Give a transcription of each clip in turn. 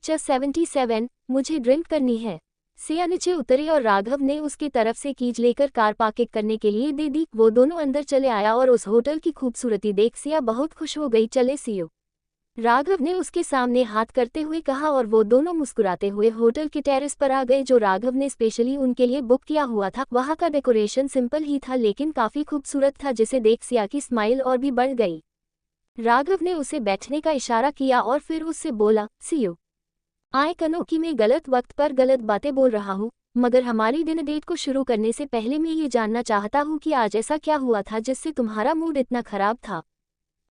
77 मुझे ड्रिंक करनी है। सिया नीचे उतरी और राघव ने उसकी तरफ से कीज लेकर कार पार्किंग करने के लिए दे दी। वो दोनों अंदर चले आया और उस होटल की खूबसूरती देख सिया बहुत खुश हो गई। चले सियो, राघव ने उसके सामने हाथ करते हुए कहा और वो दोनों मुस्कुराते हुए होटल के टेरेस पर आ गए जो राघव ने स्पेशली उनके लिए बुक किया हुआ था। वहाँ का डेकोरेशन सिंपल ही था लेकिन काफी खूबसूरत था, जिसे देख सिया की स्माइल और भी बढ़ गई। राघव ने उसे बैठने का इशारा किया और फिर उससे बोला, सियो, आए कनो कि मैं गलत वक्त पर गलत बातें बोल रहा हूँ, मगर हमारी डिनर डेट को शुरू करने से पहले मैं ये जानना चाहता हूँ कि आज ऐसा क्या हुआ था जिससे तुम्हारा मूड इतना खराब था।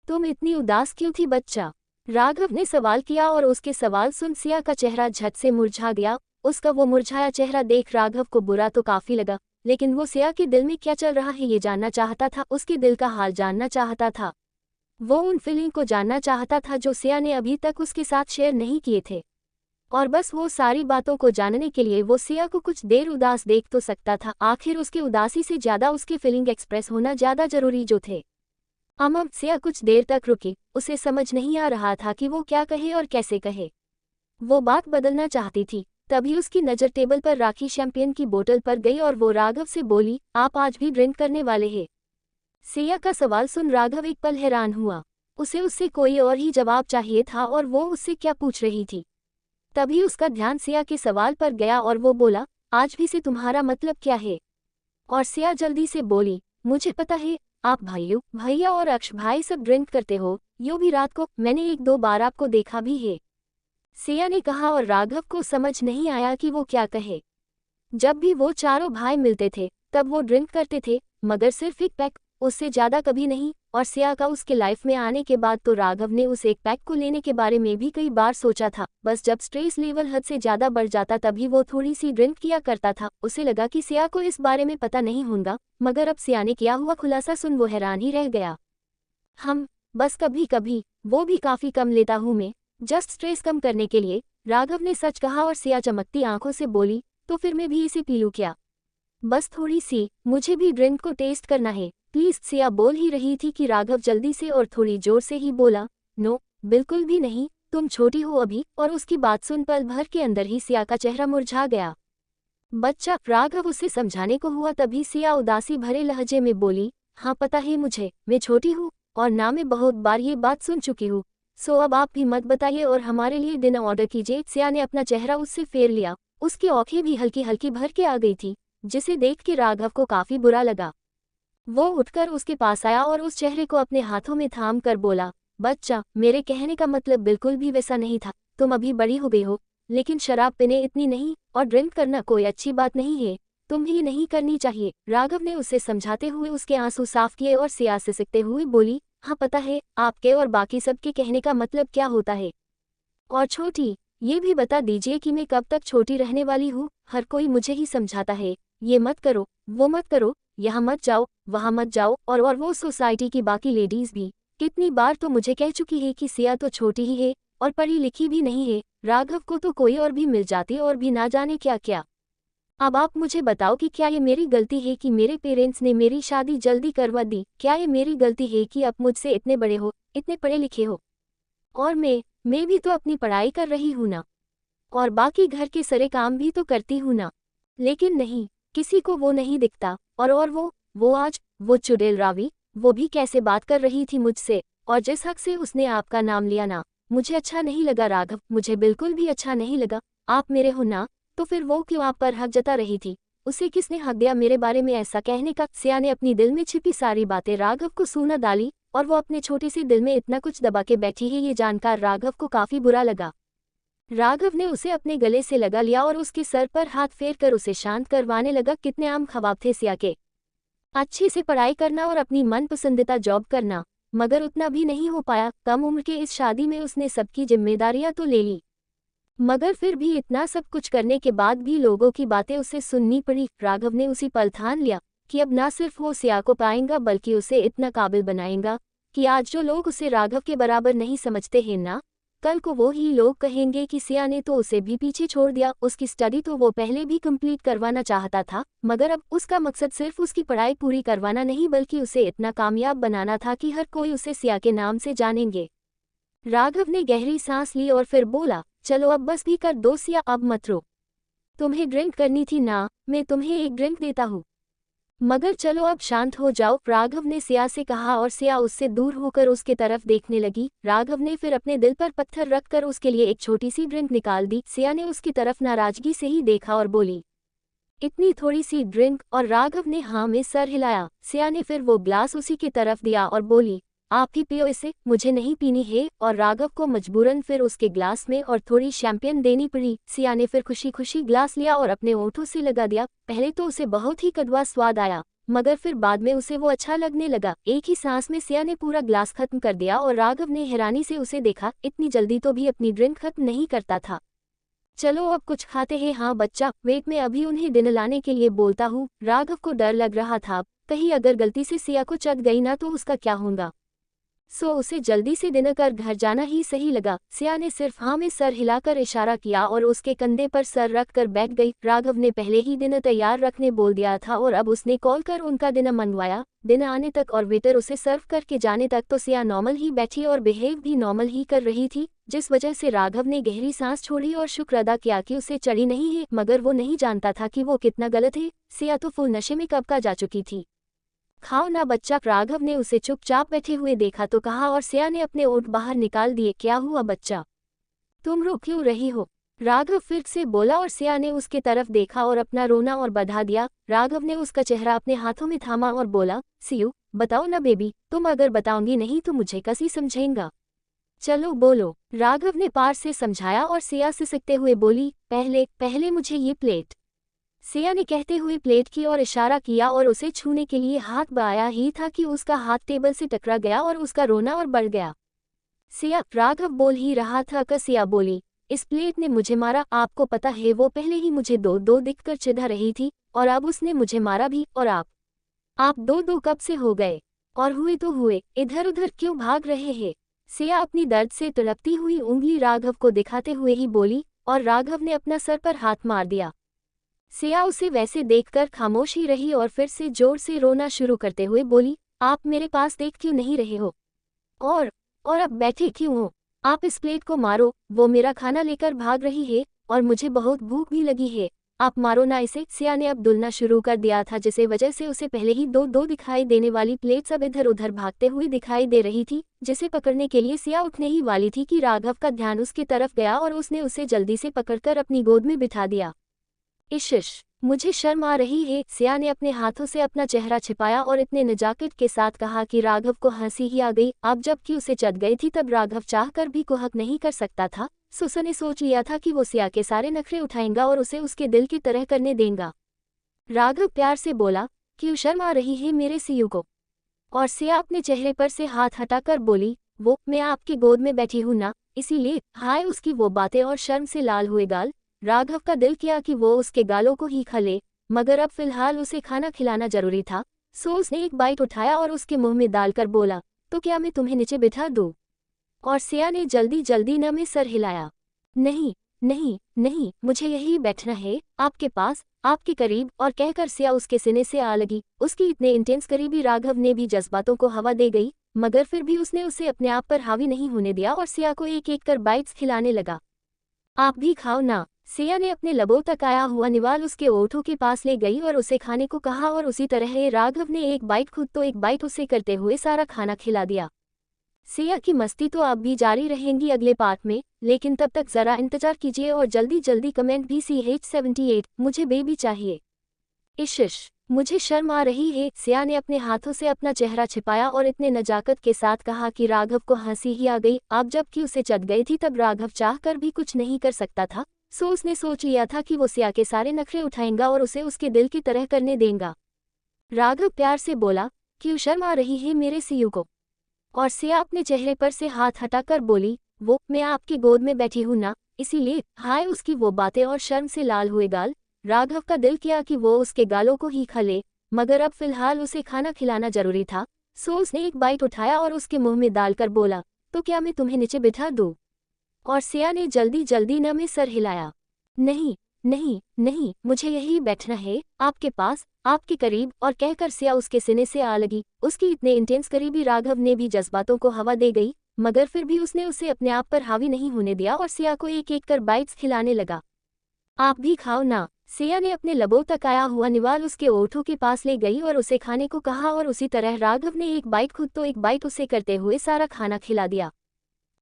तुम इतनी उदास क्यों थी बच्चा? राघव ने सवाल किया और उसके सवाल सुन सिया का चेहरा झट से मुरझा गया। उसका वो मुरझाया चेहरा देख राघव को बुरा तो काफी लगा, लेकिन वो सिया के दिल में क्या चल रहा है ये जानना चाहता था। उसके दिल का हाल जानना चाहता था। वो उन फीलिंग को जानना चाहता था जो सिया ने अभी तक उसके साथ शेयर नहीं किए थे। और बस वो सारी बातों को जानने के लिए वो सिया को कुछ देर उदास देख तो सकता था। आखिर उसकी उदासी से ज्यादा उसके फीलिंग एक्सप्रेस होना ज्यादा जरूरी जो थे। सिया कुछ देर तक रुकी। उसे समझ नहीं आ रहा था कि वो क्या कहे और कैसे कहे। वो बात बदलना चाहती थी। तभी उसकी नज़र टेबल पर राखी शैंपेन की बोतल पर गई और वो राघव से बोली, आप आज भी ड्रिंक करने वाले हैं? सिया का सवाल सुन राघव एक पल हैरान हुआ। उसे उससे कोई और ही जवाब चाहिए था और वो उससे क्या पूछ रही थी। तभी उसका ध्यान सिया के सवाल पर गया और वो बोला, आज भी से तुम्हारा मतलब क्या है? और सिया जल्दी से बोली, मुझे पता है, आप भैया और अक्ष भाई सब ड्रिंक करते हो, यो भी रात को, मैंने एक दो बार आपको देखा भी है। सिया ने कहा और राघव को समझ नहीं आया कि वो क्या कहे। जब भी वो चारों भाई मिलते थे तब वो ड्रिंक करते थे, मगर सिर्फ एक पैक, उससे ज्यादा कभी नहीं। और सिया का उसके लाइफ में आने के बाद तो राघव ने उस एक पैक को लेने के बारे में भी कई बार सोचा था। बस जब स्ट्रेस लेवल हद से ज्यादा बढ़ जाता तभी वो थोड़ी सी ड्रिंक किया करता था। उसे लगा कि सिया को इस बारे में पता नहीं होगा, मगर अब सिया ने किया हुआ खुलासा सुन वो हैरान ही रह गया। बस कभी कभी, वो भी काफी कम लेता हूँ मैं, जस्ट स्ट्रेस कम करने के लिए, राघव ने सच कहा। और सिया चमकती आंखों से बोली, तो फिर मैं भी इसे पी लूं क्या? बस थोड़ी सी, मुझे भी ड्रिंक को टेस्ट करना है प्लीज। सिया बोल ही रही थी कि राघव जल्दी से और थोड़ी जोर से ही बोला, नो, बिल्कुल भी नहीं, तुम छोटी हो अभी। और उसकी बात सुन पल भर के अंदर ही सिया का चेहरा मुरझा गया। बच्चा, राघव उसे समझाने को हुआ तभी सिया उदासी भरे लहजे में बोली, हाँ पता है मुझे, मैं छोटी हूँ और ना मैं बहुत बार ये बात सुन चुकी हूँ। सो अब आप भी मत बताइए और हमारे लिए डिनर ऑर्डर कीजिए। सिया ने अपना चेहरा उससे फेर लिया। उसकी आंखें भी हल्की हल्की भर के आ गई थी, जिसे देख के राघव को काफी बुरा लगा। वो उठकर उसके पास आया और उस चेहरे को अपने हाथों में थाम कर बोला, बच्चा, मेरे कहने का मतलब बिल्कुल भी वैसा नहीं था। तुम अभी बड़ी हो गई हो, लेकिन शराब पीने इतनी नहीं, और ड्रिंक करना कोई अच्छी बात नहीं है, तुम ही नहीं करनी चाहिए। राघव ने उसे समझाते हुए उसके आंसू साफ किए और सिया से सिकते हुए बोली, हाँ पता है, आपके और बाकी सबके कहने का मतलब क्या होता है। और छोटी, ये भी बता दीजिए कि मैं कब तक छोटी रहने वाली हूँ? हर कोई मुझे ही समझाता है, ये मत करो, वो मत करो, यहाँ मत जाओ, वहाँ मत जाओ, और वो सोसाइटी की बाकी लेडीज भी कितनी बार तो मुझे कह चुकी है कि सिया तो छोटी ही है और पढ़ी लिखी भी नहीं है। राघव को तो कोई और भी मिल जाती और भी ना जाने क्या क्या। अब आप मुझे बताओ कि क्या ये मेरी गलती है कि मेरे पेरेंट्स ने मेरी शादी जल्दी करवा दी? क्या ये मेरी गलती है कि आप मुझसे इतने बड़े हो, इतने पढ़े लिखे हो? और मैं भी तो अपनी पढ़ाई कर रही हूँ ना, और बाकी घर के सारे काम भी तो करती हूँ ना। लेकिन नहीं, किसी को वो नहीं दिखता। और वो आज, वो चुड़ैल रावी, वो भी कैसे बात कर रही थी मुझसे, और जिस हक से उसने आपका नाम लिया ना, मुझे अच्छा नहीं लगा राघव, मुझे बिल्कुल भी अच्छा नहीं लगा। आप मेरे हो ना, तो फिर वो क्यों आप पर हक जता रही थी? उसे किसने हक दिया मेरे बारे में ऐसा कहने का? सिया ने अपनी दिल में छिपी सारी बातें राघव को सुना डाली, और वो अपने छोटे से दिल में इतना कुछ दबा के बैठी है ये जानकर राघव को काफी बुरा लगा। राघव ने उसे अपने गले से लगा लिया और उसके सर पर हाथ फेर कर उसे शांत करवाने लगा। कितने आम ख्वाब थे सिया के, अच्छे से पढ़ाई करना और अपनी मनपसंदीदा जॉब करना, मगर उतना भी नहीं हो पाया। कम उम्र के इस शादी में उसने सबकी जिम्मेदारियां तो ले ली, मगर फिर भी इतना सब कुछ करने के बाद भी लोगों की बातें उसे सुननी पड़ी। राघव ने उसी पल ठान लिया कि अब ना सिर्फ वो सिया को पाएगा बल्कि उसे इतना काबिल बनाएगा कि आज जो लोग उसे राघव के बराबर नहीं समझते हैं ना, कल को वो ही लोग कहेंगे कि सिया ने तो उसे भी पीछे छोड़ दिया। उसकी स्टडी तो वो पहले भी कंप्लीट करवाना चाहता था, मगर अब उसका मकसद सिर्फ उसकी पढ़ाई पूरी करवाना नहीं बल्कि उसे इतना कामयाब बनाना था कि हर कोई उसे सिया के नाम से जानेंगे। राघव ने गहरी सांस ली और फिर बोला, चलो अब बस भी कर दो सिया, अब मत रो। तुम्हें ड्रिंक करनी थी ना, मैं तुम्हें एक ड्रिंक देता हूँ। मगर चलो अब शांत हो जाओ, राघव ने सिया से कहा और सिया उससे दूर होकर उसके तरफ देखने लगी। राघव ने फिर अपने दिल पर पत्थर रखकर उसके लिए एक छोटी सी ड्रिंक निकाल दी। सिया ने उसकी तरफ नाराजगी से ही देखा और बोली, इतनी थोड़ी सी ड्रिंक? और राघव ने हाँ में सर हिलाया। सिया ने फिर वो ग्लास उसी की तरफ दिया और बोली, आप ही पियो इसे, मुझे नहीं पीनी है। और राघव को मजबूरन फिर उसके ग्लास में और थोड़ी शैंपेन देनी पड़ी। सिया ने फिर खुशी खुशी ग्लास लिया और अपने ओंठों से लगा दिया। पहले तो उसे बहुत ही कड़वा स्वाद आया, मगर फिर बाद में उसे वो अच्छा लगने लगा। एक ही सांस में सिया ने पूरा ग्लास खत्म कर दिया और राघव ने हैरानी से उसे देखा, इतनी जल्दी तो भी अपनी ड्रिंक खत्म नहीं करता था। चलो अब कुछ खाते हैं। हाँ बच्चा, वेट में अभी उन्हें डिनर लाने के लिए बोलता हूँ। राघव को डर लग रहा था, कहीं अगर गलती से सिया को चट गई ना तो उसका क्या होगा। सो उसे जल्दी से डिनर कर घर जाना ही सही लगा। सिया ने सिर्फ हाँ में सर हिलाकर इशारा किया और उसके कंधे पर सर रख कर बैठ गई। राघव ने पहले ही डिनर तैयार रखने बोल दिया था और अब उसने कॉल कर उनका डिनर मंगवाया। डिनर आने तक और वेटर उसे सर्व करके जाने तक तो सिया नॉर्मल ही बैठी और बिहेव भी नॉर्मल ही कर रही थी, जिस वजह से राघव ने गहरी सांस छोड़ी और शुक्र अदा किया कि उसे चढ़ी नहीं है। मगर वो नहीं जानता था कि वो कितना गलत है। सिया तो फुल नशे में कब का जा चुकी थी। खाओ ना बच्चा, राघव ने उसे चुपचाप बैठे हुए देखा तो कहा और सिया ने अपने ओंठ बाहर निकाल दिए। क्या हुआ बच्चा, तुम रो क्यों रही हो? राघव फिर से बोला और सिया ने उसके तरफ देखा और अपना रोना और बढ़ा दिया। राघव ने उसका चेहरा अपने हाथों में थामा और बोला, सियू बताओ ना बेबी, तुम अगर बताओगी नहीं तो मुझे कैसे समझेगा। चलो बोलो, राघव ने पार से समझाया और सिया सिसकते हुए बोली, पहले पहले मुझे ये प्लेट। सिया ने कहते हुए प्लेट की ओर इशारा किया और उसे छूने के लिए हाथ बढ़ाया ही था कि उसका हाथ टेबल से टकरा गया और उसका रोना और बढ़ गया। सिया, राघव बोल ही रहा था कि सिया बोली, इस प्लेट ने मुझे मारा, आपको पता है वो पहले ही मुझे दो दो दिखकर चिढ़ा रही थी और अब उसने मुझे मारा भी। और आप दो दो कब से हो गए? और हुए तो हुए, इधर उधर क्यों भाग रहे हैं? सिया अपनी दर्द से तड़पती हुई उंगली राघव को दिखाते हुए ही बोली और राघव ने अपना सर पर हाथ मार दिया। सिया उसे वैसे देखकर खामोश ही रही और फिर से जोर से रोना शुरू करते हुए बोली, आप मेरे पास देख क्यों नहीं रहे हो? और अब बैठे क्यों हो? आप इस प्लेट को मारो, वो मेरा खाना लेकर भाग रही है और मुझे बहुत भूख भी लगी है। आप मारो ना इसे। सिया ने अब दुलना शुरू कर दिया था, जिसे वजह से उसे पहले ही दो दो दिखाई देने वाली प्लेट्स अब इधर उधर भागते हुए दिखाई दे रही थी, जिसे पकड़ने के लिए सिया उठने ही वाली थी कि राघव का ध्यान उसकी तरफ गया और उसने उसे जल्दी से पकड़कर अपनी गोद में बिठा दिया। इशिश, मुझे शर्म आ रही है। सिया ने अपने हाथों से अपना चेहरा छिपाया और इतने नजाकत के साथ कहा कि राघव को हंसी ही आ गई। अब जबकि उसे चढ़ गई थी तब राघव चाहकर भी कुहक नहीं कर सकता था। सुसा ने सोच लिया था कि वो सिया के सारे नखरे उठाएगा और उसे उसके दिल की तरह करने देगा। राघव प्यार से बोला, क्यों शर्म आ रही है मेरे सियू को? और सिया अपने चेहरे पर से हाथ हटाकर बोली, वो मैं आपकी गोद में बैठी हूं ना, इसीलिए। हाय उसकी वो बातें और शर्म से लाल हुए गाल। राघव का दिल किया कि वो उसके गालों को ही खा ले, मगर अब फिलहाल उसे खाना खिलाना जरूरी था। सो उसने एक बाइट उठाया और उसके मुंह में डालकर बोला, तो क्या मैं तुम्हें नीचे बिठा दूं? और सिया ने जल्दी जल्दी न में सर हिलाया। नहीं नहीं नहीं, मुझे यही बैठना है, आपके पास, आपके करीब। और कहकर सिया उसके सीने से आ लगी। उसकी इतने इंटेंस करीबी राघव ने भी जज्बातों को हवा दे गई, मगर फिर भी उसने उसे अपने आप पर हावी नहीं होने दिया और सिया को एक एक कर बाइट्स खिलाने लगा। आप भी खाओ ना। सिया ने अपने लबों तक आया हुआ निवाल उसके ओठों के पास ले गई और उसे खाने को कहा और उसी तरह राघव ने एक बाइट खुद तो एक बाइट उसे करते हुए सारा खाना खिला दिया। सिया की मस्ती तो अब भी जारी रहेंगी अगले पार्ट में, लेकिन तब तक जरा इंतजार कीजिए और जल्दी जल्दी कमेंट भी CH78 मुझे बेबी चाहिए। इशिश, मुझे शर्म आ रही है। सिया ने अपने हाथों से अपना चेहरा छिपाया और इतने नजाकत के साथ कहा कि राघव को हंसी ही आ गई। अब जबकि उसे चढ़ गई थी तब राघव चाहकर भी कुछ नहीं कर सकता था। सो उसने सोच लिया था कि वो सिया के सारे नखरे उठाएगा और उसे उसके दिल की तरह करने देगा। राघव प्यार से बोला, क्यों शर्म आ रही है मेरे सियू को? और सिया अपने चेहरे पर से हाथ हटाकर बोली, वो मैं आपकी गोद में बैठी हूं ना, इसीलिए। हाय उसकी वो बातें और शर्म से लाल हुए गाल। राघव का दिल किया कि वो उसके गालों को ही खा ले, मगर अब फिलहाल उसे खाना खिलाना जरूरी था। सो उसने एक बाइट उठाया और उसके मुंह में डालकर बोला, तो क्या मैं तुम्हें नीचे बिठा दूं? और सिया ने जल्दी जल्दी न में सर हिलाया। नहीं नहीं नहीं, मुझे यही बैठना है, आपके पास, आपके करीब। और कहकर सिया उसके सीने से आ लगी। उसकी इतने इंटेंस करीबी राघव ने भी जज्बातों को हवा दे गई, मगर फिर भी उसने उसे अपने आप पर हावी नहीं होने दिया और सिया को एक एक कर बाइट्स खिलाने लगा। आप भी खाओ ना। सिया ने अपने लबों तक आया हुआ निवाल उसके ओठों के पास ले गई और उसे खाने को कहा और उसी तरह राघव ने एक बाइट खुद तो एक बाइट उसे करते हुए सारा खाना खिला दिया।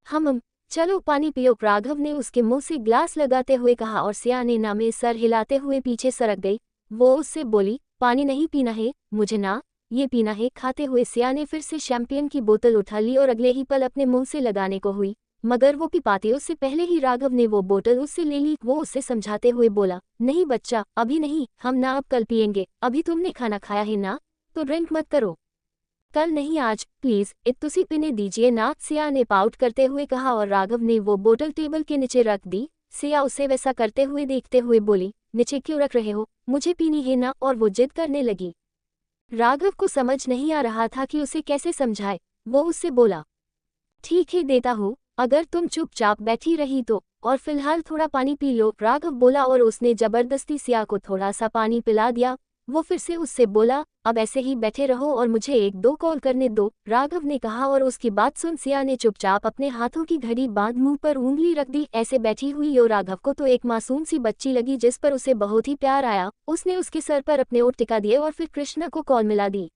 हम चलो पानी पियो, राघव ने उसके मुंह से ग्लास लगाते हुए कहा और सिया ने ना में सर हिलाते हुए पीछे सरक गई। वो उससे बोली, पानी नहीं पीना है मुझे ना, ये पीना है। खाते हुए सिया ने फिर से शैंपियन की बोतल उठा ली और अगले ही पल अपने मुंह से लगाने को हुई, मगर वो पी पाती उससे पहले ही राघव ने वो बोतल उससे ले ली। वो उससे समझाते हुए बोला, नहीं बच्चा अभी नहीं, हम ना अब कल पियेंगे, अभी तुमने खाना खाया है ना, तो ड्रिंक मत करो। कल नहीं आज प्लीज, तुसी पीने दीजिए ना, सिया ने पाउट करते हुए कहा और राघव ने वो बोतल टेबल के नीचे रख दी। सिया उसे वैसा करते हुए देखते हुए बोली, नीचे क्यों रख रहे हो, मुझे पीनी है ना, और वो जिद करने लगी। राघव को समझ नहीं आ रहा था कि उसे कैसे समझाए। वो उससे बोला, ठीक है देता हूँ, अगर तुम चुपचाप बैठी रही तो, और फिलहाल थोड़ा पानी पी लो, राघव बोला और उसने जबरदस्ती सिया को थोड़ा सा पानी पिला दिया। वो फिर से उससे बोला, अब ऐसे ही बैठे रहो और मुझे एक दो कॉल करने दो, राघव ने कहा और उसकी बात सुन सिया ने चुपचाप अपने हाथों की घड़ी बांध मुंह पर उंगली रख दी। ऐसे बैठी हुई यो राघव को तो एक मासूम सी बच्ची लगी जिस पर उसे बहुत ही प्यार आया। उसने उसके सर पर अपने ओठ टिका दिए और फिर कृष्णा को कॉल मिला दी।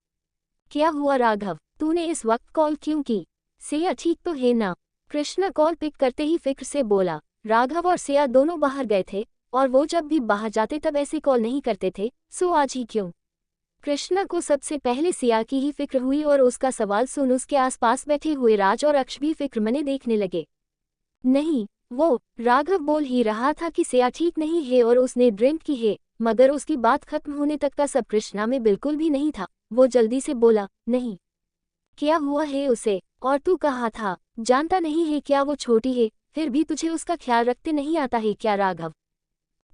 क्या हुआ राघव, तूने इस वक्त कॉल क्यों की? सिया ठीक तो है ना? कृष्णा कॉल पिक करते ही फिक्र से बोला। राघव और सिया दोनों बाहर गए थे और वो जब भी बाहर जाते तब ऐसे कॉल नहीं करते थे, सो आज ही क्यों? कृष्णा को सबसे पहले सिया की ही फिक्र हुई और उसका सवाल सुन उसके आसपास बैठे हुए राज और अक्ष भी फिक्रमने देखने लगे। नहीं, वो राघव बोल ही रहा था कि सिया ठीक नहीं है और उसने ड्रिंक की है, मगर उसकी बात खत्म होने तक का सब कृष्णा में बिल्कुल भी नहीं था। वो जल्दी से बोला, नहीं, क्या हुआ है उसे? और तू कहा था, जानता नहीं है क्या वो छोटी है, फिर भी तुझे उसका ख्याल रखते नहीं आता है क्या राघव?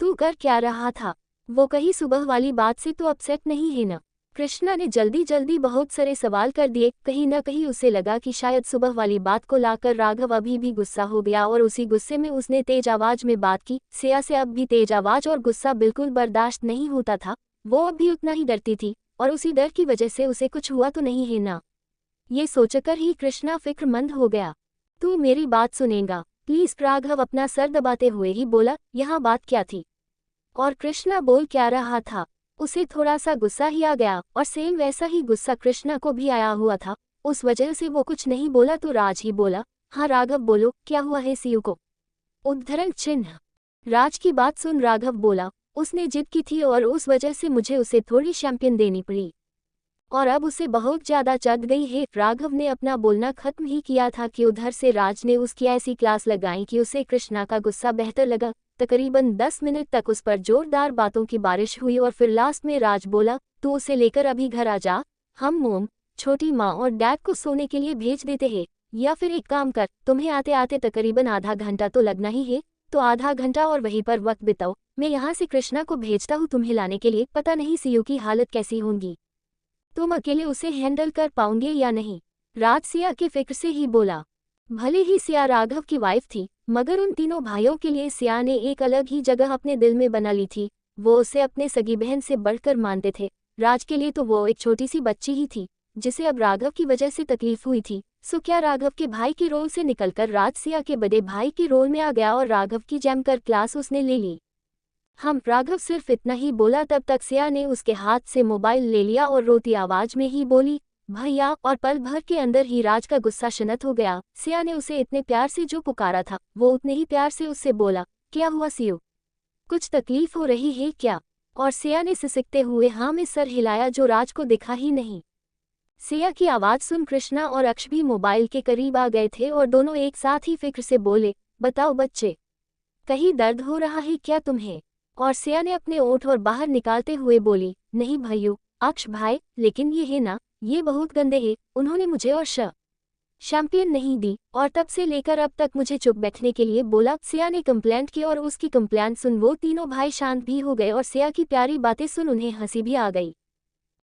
तू कर क्या रहा था? वो कहीं सुबह वाली बात से तो अपसेट नहीं है ना? कृष्णा ने जल्दी जल्दी बहुत सारे सवाल कर दिए। कहीं न कहीं उसे लगा कि शायद सुबह वाली बात को लाकर राघव अभी भी गुस्सा हो गया और उसी गुस्से में उसने तेज आवाज में बात की। सिया से अब भी तेज आवाज और गुस्सा बिल्कुल बर्दाश्त नहीं होता था। वो अब भी उतना ही डरती थी और उसी डर की वजह से उसे कुछ हुआ तो नहीं है ना? ये सोचकर ही कृष्णा फिक्रमंद हो गया। तू मेरी बात सुनेगा प्लीज, राघव अपना सर दबाते हुए ही बोला। यहाँ बात क्या थी? और कृष्णा बोल क्या रहा था? उसे थोड़ा सा गुस्सा ही आ गया और सेम वैसा ही गुस्सा कृष्णा को भी आया हुआ था। उस वजह से वो कुछ नहीं बोला तो राज ही बोला, हाँ राघव बोलो, क्या हुआ है सीयू को? उद्धरण चिन्ह। राज की बात सुन राघव बोला, उसने जिद की थी और उस वजह से मुझे उसे थोड़ी शैंपियन देनी पड़ी और अब उसे बहुत ज्यादा चढ़ गई है। राघव ने अपना बोलना खत्म ही किया था कि उधर से राज ने उसकी ऐसी क्लास लगाई कि उसे कृष्णा का गुस्सा बेहतर लगा। तकरीबन 10 मिनट तक उस पर जोरदार बातों की बारिश हुई और फिर लास्ट में राज बोला, तू उसे लेकर अभी घर आ जा, हम मोम, छोटी माँ और डैड को सोने के लिए भेज देते हैं, या फिर एक काम कर, तुम्हें आते आते तकरीबन आधा घंटा तो लगना ही है, तो आधा घंटा और वहीं पर वक्त बिताओ, मैं यहाँ से कृष्णा को भेजता हूँ तुम्हें लाने के लिए। पता नहीं सीयू की हालत कैसी होगी, तुम अकेले उसे हैंडल कर पाओगे या नहीं? राज सिया के फिक्र से ही बोला। भले ही सिया राघव की वाइफ थी, मगर उन तीनों भाइयों के लिए सिया ने एक अलग ही जगह अपने दिल में बना ली थी। वो उसे अपने सगी बहन से बढ़कर मानते थे। राज के लिए तो वो एक छोटी सी बच्ची ही थी जिसे अब राघव की वजह से तकलीफ हुई थी। सो क्या राघव के भाई के रोल से निकलकर राज सिया के बड़े भाई के रोल में आ गया और राघव की जमकर क्लास उसने ले ली। हम राघव सिर्फ इतना ही बोला, तब तक सिया ने उसके हाथ से मोबाइल ले लिया और रोती आवाज में ही बोली, भैया, और पल भर के अंदर ही राज का गुस्सा शांत हो गया। सिया ने उसे इतने प्यार से जो पुकारा था वो उतने ही प्यार से उससे बोला, क्या हुआ सियो, कुछ तकलीफ हो रही है क्या? और सिया ने सिसकते हुए हाँ में सर हिलाया जो राज को दिखा ही नहीं। सिया की आवाज सुन कृष्णा और अक्ष भी मोबाइल के करीब आ गए थे और दोनों एक साथ ही फिक्र से बोले, बताओ बच्चे, कहीं दर्द हो रहा है क्या तुम्हें? और सिया ने अपने ओठ और बाहर निकालते हुए बोली, नहीं भैयू, अक्ष भाई, लेकिन ये है ना, ये बहुत गंदे हैं, उन्होंने मुझे और शैंपियन नहीं दी और तब से लेकर अब तक मुझे चुप बैठने के लिए बोला। सिया ने कंप्लेंट की और उसकी कंप्लेंट सुन वो तीनों भाई शांत भी हो गए और सिया की प्यारी बातें सुन उन्हें हंसी भी आ गई।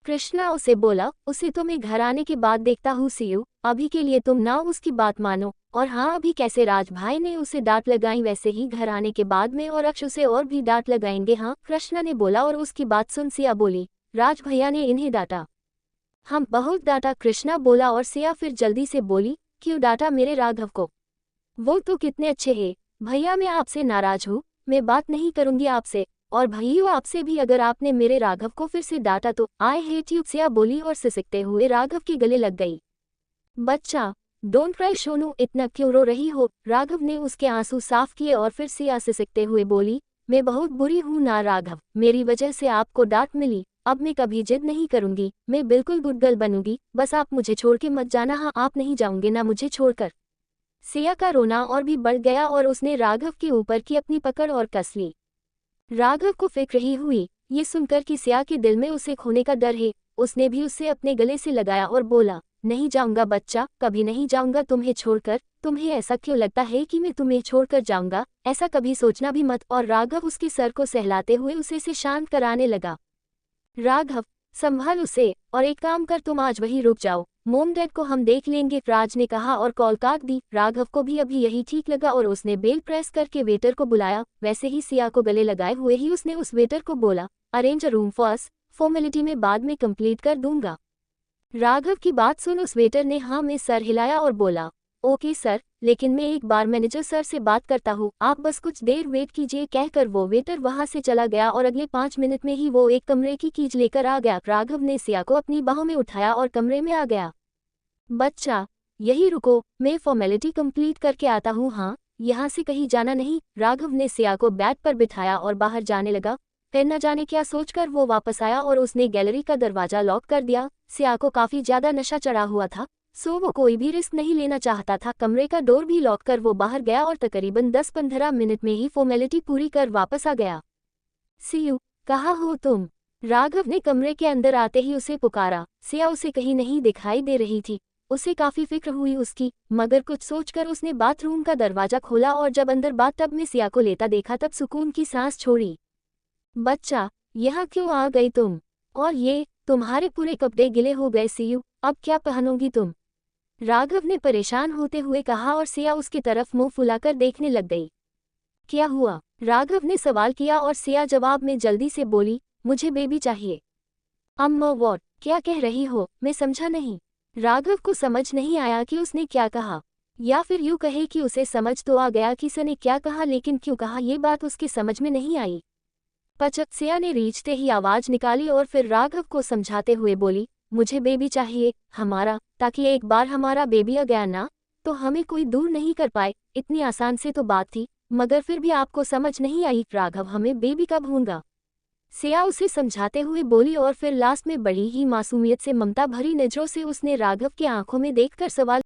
कृष्णा उसे बोला, उसे तो मैं घर आने के बाद देखता हूँ सीयू, अभी के लिए तुम ना उसकी बात मानो। और हाँ, अभी कैसे राज भाई ने उसे डांट लगाई वैसे ही घर आने के बाद में और अक्ष उसे और भी डांट लगाएंगे। हाँ, कृष्णा ने बोला और उसकी बात सुन सिया बोली, राज भैया ने इन्हें डांटा? हम बहुत डांटा, कृष्णा बोला और सिया फिर जल्दी से बोली, क्यों डांटा मेरे राघव को? वो तो कितने अच्छे हैं। भैया मैं आपसे नाराज हूँ, मैं बात नहीं करूंगी आपसे, और भैया आपसे भी। अगर आपने मेरे राघव को फिर से डांटा तो आई हेट यू, सिया बोली और सिसकते हुए राघव के गले लग गई। बच्चा, डोंट क्राई सोनू, इतना क्यों रो रही हो? राघव ने उसके आंसू साफ किए और फिर सिया सिसकते हुए बोली, मैं बहुत बुरी हूँ ना राघव, मेरी वजह से आपको डांट मिली। अब मैं कभी जिद नहीं करूंगी, मैं बिल्कुल गुड गर्ल बनूंगी। बस आप मुझे छोड़ के मत जाना। हाँ, आप नहीं जाओगे ना मुझे छोड़कर? सिया का रोना और भी बढ़ गया और उसने राघव के ऊपर की अपनी पकड़ और कस ली। राघव को फिक्र ही हुई ये सुनकर कि सिया के दिल में उसे खोने का डर है। उसने भी उसे अपने गले से लगाया और बोला, नहीं जाऊंगा बच्चा, कभी नहीं जाऊंगा तुम्हें छोड़कर। तुम्हें ऐसा क्यों लगता है कि मैं तुम्हें छोड़कर जाऊंगा? ऐसा कभी सोचना भी मत। और राघव उसके सर को सहलाते हुए उसे से शांत कराने लगा। राघव, संभाल उसे, और एक काम कर, तुम आज वहीं रुक जाओ, मोम डैड को हम देख लेंगे, राज ने कहा और कॉल काट दी। राघव को भी अभी यही ठीक लगा और उसने बेल प्रेस करके वेटर को बुलाया। वैसे ही सिया को गले लगाए हुए ही उसने उस वेटर को बोला, अरेंज अ रूम फर्स्ट, फॉर्मेलिटी में बाद में कंप्लीट कर दूंगा। राघव की बात सुन उस वेटर ने हाँ में सर हिलाया और बोला, ओके सर, लेकिन मैं एक बार मैनेजर सर से बात करता हूँ, आप बस कुछ देर वेट कीजिए। कहकर वो वेटर वहां से चला गया और अगले 5 मिनट में ही वो एक कमरे की कीज लेकर आ गया। राघव ने सिया को अपनी बाहों में उठाया और कमरे में आ गया। बच्चा, यही रुको, मैं फॉर्मेलिटी कंप्लीट करके आता हूँ। हाँ, यहाँ से कहीं जाना नहीं। राघव ने सिया को बेड पर बिठाया और बाहर जाने लगा। फिर न जाने क्या सोचकर वो वापस आया और उसने गैलरी का दरवाजा लॉक कर दिया। सिया को काफी ज्यादा नशा चढ़ा हुआ था, सो वो कोई भी रिस्क नहीं लेना चाहता था। कमरे का डोर भी लॉक कर वो बाहर गया और तकरीबन 10-15 मिनट में ही फॉर्मेलिटी पूरी कर वापस आ गया। सी यू, कहाँ हो तुम? राघव ने कमरे के अंदर आते ही उसे पुकारा। सिया उसे कहीं नहीं दिखाई दे रही थी। उसे काफी फिक्र हुई उसकी, मगर कुछ सोचकर उसने बाथरूम का दरवाजा खोला और जब अंदर बाथटब में सिया को लेता देखा तब सुकून की सांस छोड़ी। बच्चा, यहाँ क्यों आ गई तुम? और ये तुम्हारे पूरे कपड़े गिले हो गए सियू, अब क्या पहनोगी तुम? राघव ने परेशान होते हुए कहा और सिया उसकी तरफ मुंह फुलाकर देखने लग गई। क्या हुआ? राघव ने सवाल किया और सिया जवाब में जल्दी से बोली, मुझे बेबी चाहिए। अम्मा व्हाट? क्या कह रही हो? मैं समझा नहीं। राघव को समझ नहीं आया कि उसने क्या कहा, या फिर यूं कहे कि उसे समझ तो आ गया कि उसने क्या कहा, लेकिन क्यों कहा ये बात उसकी समझ में नहीं आई। पचक सिया ने रीझते ही आवाज निकाली और फिर राघव को समझाते हुए बोली, मुझे बेबी चाहिए हमारा, ताकि एक बार हमारा बेबी आ गया ना तो हमें कोई दूर नहीं कर पाए। इतनी आसान से तो बात थी, मगर फिर भी आपको समझ नहीं आई। राघव, हमें बेबी कब होगा? सिया उसे समझाते हुए बोली और फिर लास्ट में बड़ी ही मासूमियत से ममता भरी नजरों से उसने राघव की आंखों में देखकर सवाल